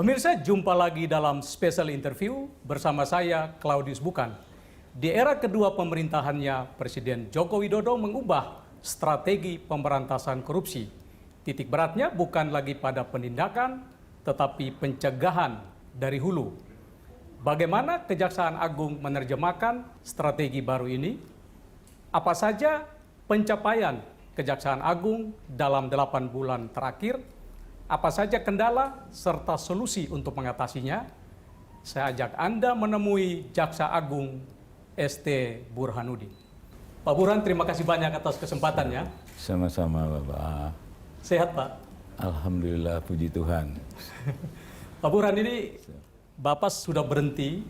Pemirsa, jumpa lagi dalam special interview bersama saya, Claudius Bukan. Di era kedua pemerintahannya, Presiden Joko Widodo mengubah strategi pemberantasan korupsi. Titik beratnya bukan lagi pada penindakan, tetapi pencegahan dari hulu. Bagaimana Kejaksaan Agung menerjemahkan strategi baru ini? Apa saja pencapaian Kejaksaan Agung dalam 8 bulan terakhir? Apa saja kendala serta solusi untuk mengatasinya? Saya ajak Anda menemui Jaksa Agung ST Burhanuddin. Pak Burhan, terima kasih banyak atas kesempatannya. Sama-sama, Bapak. Sehat, Pak? Alhamdulillah, puji Tuhan. Pak Burhan, ini Bapak sudah berhenti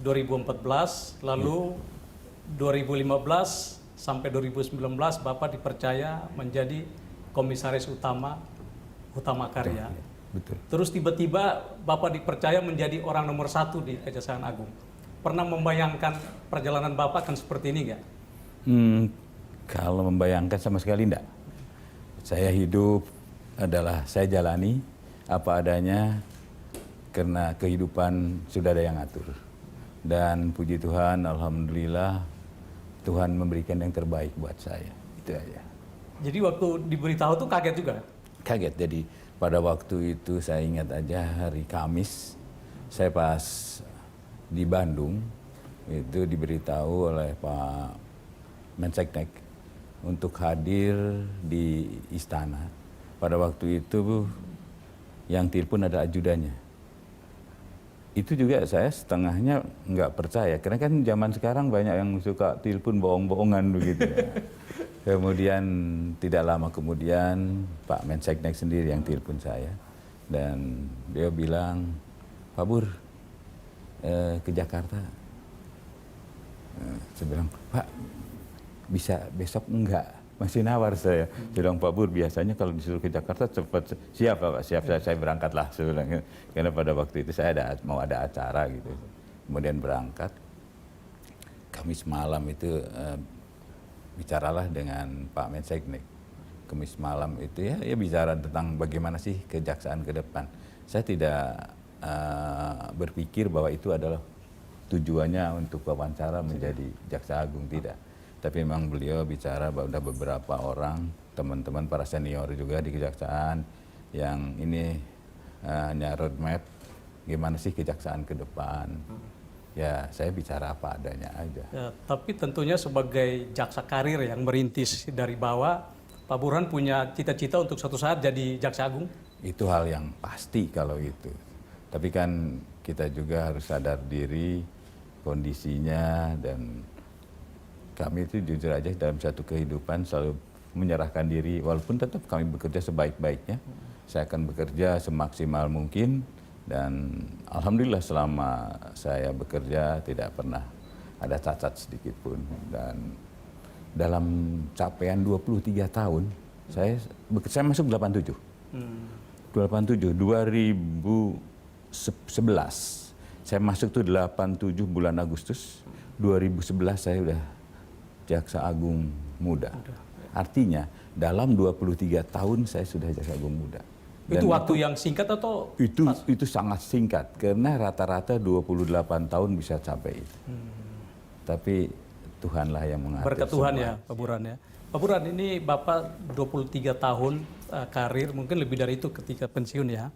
2014, lalu 2015 sampai 2019 Bapak dipercaya menjadi Komisaris Utama Karya. Betul. Terus tiba-tiba Bapak dipercaya menjadi orang nomor 1 di Kejaksaan Agung. Pernah membayangkan perjalanan Bapak kan seperti ini nggak? Kalau membayangkan sama sekali enggak. Saya hidup adalah saya jalani apa adanya karena kehidupan sudah ada yang atur. Dan puji Tuhan, alhamdulillah Tuhan memberikan yang terbaik buat saya. Itu aja. Jadi waktu diberitahu tuh kaget juga? Kaget. Jadi pada waktu itu saya ingat aja hari Kamis, saya pas di Bandung itu diberitahu oleh Pak Menseknek untuk hadir di istana. Pada waktu itu yang telepon ada ajudannya. Itu juga saya setengahnya nggak percaya, karena kan zaman sekarang banyak yang suka telepon bohong-bohongan begitu ya. Kemudian tidak lama kemudian Pak Menseknek sendiri yang telepon saya dan dia bilang, Pak Bur, ke Jakarta. Saya bilang, Pak, bisa besok enggak? Masih nawar saya. Saya bilang, Pak Bur, biasanya kalau disuruh ke Jakarta cepat. Siap Pak, siap, saya berangkatlah. Saya bilang, karena pada waktu itu saya mau ada acara gitu. Kemudian berangkat. Kamis malam itu bicaralah dengan Pak Menseknek. Kamis malam itu ya bicara tentang bagaimana sih kejaksaan ke depan. Saya tidak berpikir bahwa itu adalah tujuannya untuk wawancara menjadi Jaksa Agung, tidak. Tapi memang beliau bicara bahwa ada beberapa orang, teman-teman para senior juga di kejaksaan yang ini hanya roadmap gimana sih kejaksaan ke depan. Ya saya bicara apa adanya aja. Ya, tapi tentunya sebagai jaksa karir yang merintis dari bawah, Pak Burhan punya cita-cita untuk suatu saat jadi Jaksa Agung? Itu hal yang pasti kalau itu. Tapi kan kita juga harus sadar diri kondisinya, dan kami itu jujur aja dalam satu kehidupan selalu menyerahkan diri, walaupun tetap kami bekerja sebaik-baiknya. Saya akan bekerja semaksimal mungkin, dan alhamdulillah selama saya bekerja tidak pernah ada cacat sedikit pun. Dan dalam capaian 23 tahun, saya masuk 87. 2011 saya masuk tuh 87 bulan Agustus. 2011 saya udah Jaksa Agung Muda. Artinya dalam 23 tahun saya sudah Jaksa Agung Muda. Dan itu waktu yang singkat atau? Itu sangat singkat, karena rata-rata 28 tahun bisa sampai itu. Tapi Tuhanlah yang mengatur. Berkat Tuhan ya, Pak Burhan ya. Pak Burhan, ini Bapak 23 tahun karir, mungkin lebih dari itu ketika pensiun ya.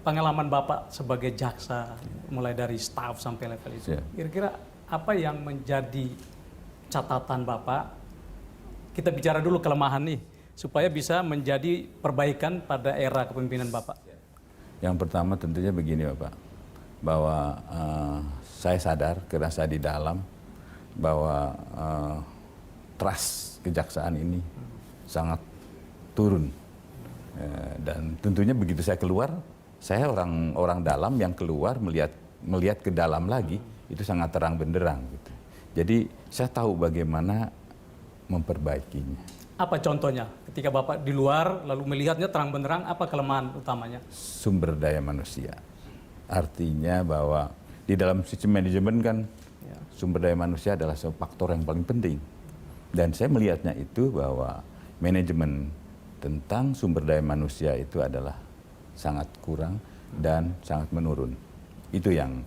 Pengalaman Bapak sebagai jaksa, mulai dari staf sampai level itu, kira-kira apa yang menjadi catatan Bapak? Kita bicara dulu kelemahan nih, supaya bisa menjadi perbaikan pada era kepemimpinan Bapak. Yang pertama tentunya begini Bapak, bahwa saya sadar karena saya di dalam, bahwa trust kejaksaan ini sangat turun. Dan tentunya begitu saya keluar, saya orang dalam yang keluar melihat ke dalam lagi, itu sangat terang benderang gitu. Jadi saya tahu bagaimana memperbaikinya. Apa contohnya ketika Bapak di luar lalu melihatnya terang benderang, apa kelemahan utamanya? Sumber daya manusia. Artinya bahwa di dalam sistem manajemen kan sumber daya manusia adalah faktor yang paling penting. Dan saya melihatnya itu bahwa manajemen tentang sumber daya manusia itu adalah sangat kurang, dan sangat menurun. Itu yang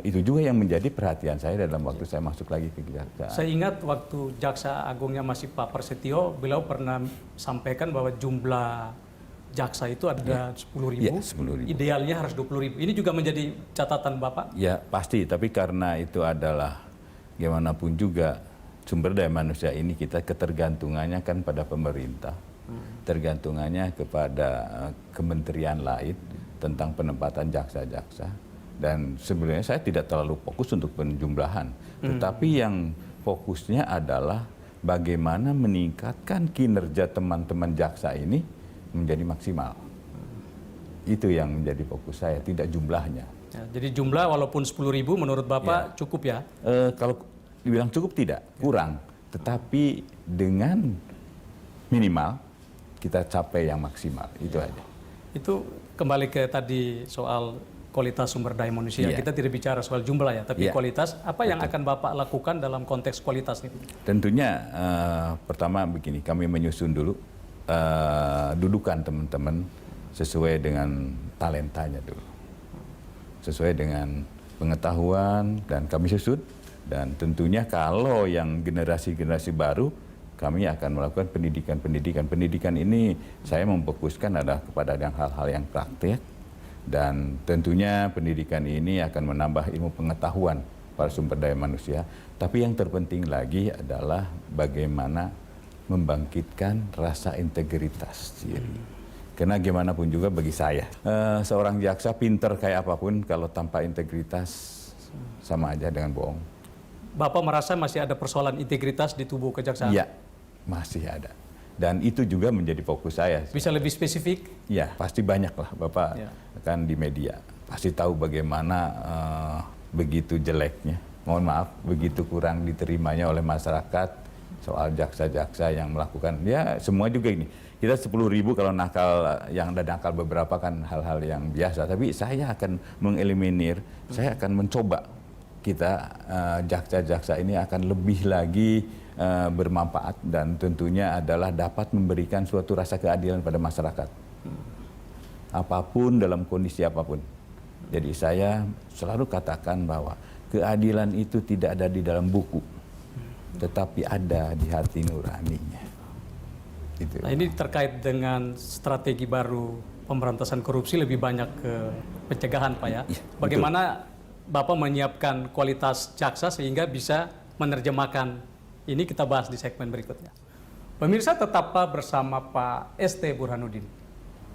itu juga yang menjadi perhatian saya dalam waktu saya masuk lagi ke kejaksaan. Saya ingat waktu Jaksa Agungnya masih Pak Prasetyo, beliau pernah sampaikan bahwa jumlah jaksa itu ada 10.000, Ya, 10.000. idealnya harus 20.000. Ini juga menjadi catatan Bapak? Ya pasti, tapi karena itu adalah gimana pun juga sumber daya manusia ini kita ketergantungannya kan pada pemerintah, tergantungannya kepada kementerian lain tentang penempatan jaksa-jaksa. Dan sebenarnya saya tidak terlalu fokus untuk penjumlahan, tetapi yang fokusnya adalah bagaimana meningkatkan kinerja teman-teman jaksa ini menjadi maksimal. Itu yang menjadi fokus saya, tidak jumlahnya. Ya, jadi jumlah walaupun 10.000 menurut Bapak cukup ya? Kalau dibilang cukup tidak, kurang. Tetapi dengan minimal kita capai yang maksimal, itu aja. Itu kembali ke tadi soal kualitas sumber daya manusia. Iya. Kita tidak bicara soal jumlah ya, tapi Iya. kualitas. Apa yang akan Bapak lakukan dalam konteks kualitas ini? Tentunya pertama begini, kami menyusun dulu dudukan teman-teman sesuai dengan talentanya dulu. Sesuai dengan pengetahuan dan kami susun. Dan tentunya kalau yang generasi-generasi baru, kami akan melakukan pendidikan. Pendidikan ini saya memfokuskan adalah kepada hal-hal yang praktek. Dan tentunya pendidikan ini akan menambah ilmu pengetahuan pada sumber daya manusia. Tapi yang terpenting lagi adalah bagaimana membangkitkan rasa integritas diri. Karena gimana pun juga bagi saya, seorang jaksa pinter kayak apapun kalau tanpa integritas sama aja dengan bohong. Bapak merasa masih ada persoalan integritas di tubuh kejaksaan? Iya, masih ada. Dan itu juga menjadi fokus saya. Bisa lebih spesifik? Ya, pasti banyak lah Bapak kan di media. Pasti tahu bagaimana begitu jeleknya, mohon maaf, begitu kurang diterimanya oleh masyarakat soal jaksa-jaksa yang melakukan, ya semua juga ini. Kita 10.000 kalau nakal, yang ada nakal beberapa kan hal-hal yang biasa. Tapi saya akan mengeliminir, saya akan mencoba kita jaksa-jaksa ini akan lebih lagi bermanfaat dan tentunya adalah dapat memberikan suatu rasa keadilan pada masyarakat. Apapun dalam kondisi apapun. Jadi saya selalu katakan bahwa keadilan itu tidak ada di dalam buku, tetapi ada di hati nuraninya. Gitu. Nah, ini terkait dengan strategi baru pemberantasan korupsi lebih banyak ke pencegahan, Pak ya. Iya, Bagaimana Bapak menyiapkan kualitas jaksa sehingga bisa menerjemahkan ini, kita bahas di segmen berikutnya. Pemirsa, tetaplah bersama Pak ST Burhanuddin.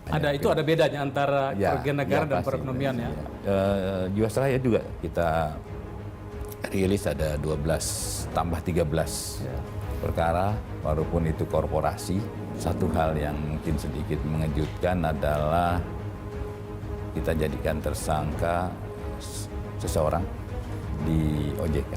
Ada bedanya antara kerugian negara dan perekonomian ya. Jiwasraya juga kita rilis ada 12 tambah 13 perkara, walaupun itu korporasi. Satu hal yang mungkin sedikit mengejutkan adalah kita jadikan tersangka seseorang di OJK.